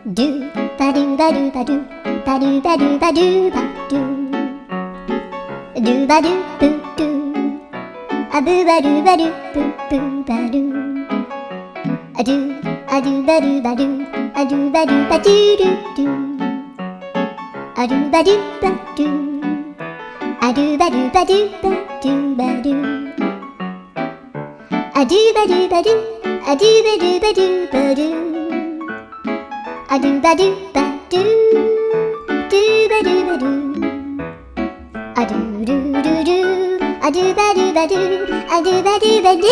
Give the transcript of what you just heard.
ドゥバドゥバドゥバドゥバドゥバドゥバドゥバドゥドゥバドゥブドゥアブバドゥバドゥブブバドゥアドゥアドゥバドゥバドゥアドゥバドゥバドゥドゥドゥアドゥバドゥバドゥアドゥバドゥバドゥバドゥバドゥアドゥバドゥバドゥアドゥバドゥバドゥバドゥアドゥバドゥバドゥドゥバドゥバドゥアドゥルルルアドゥバドゥバドゥアドゥバドゥバドゥ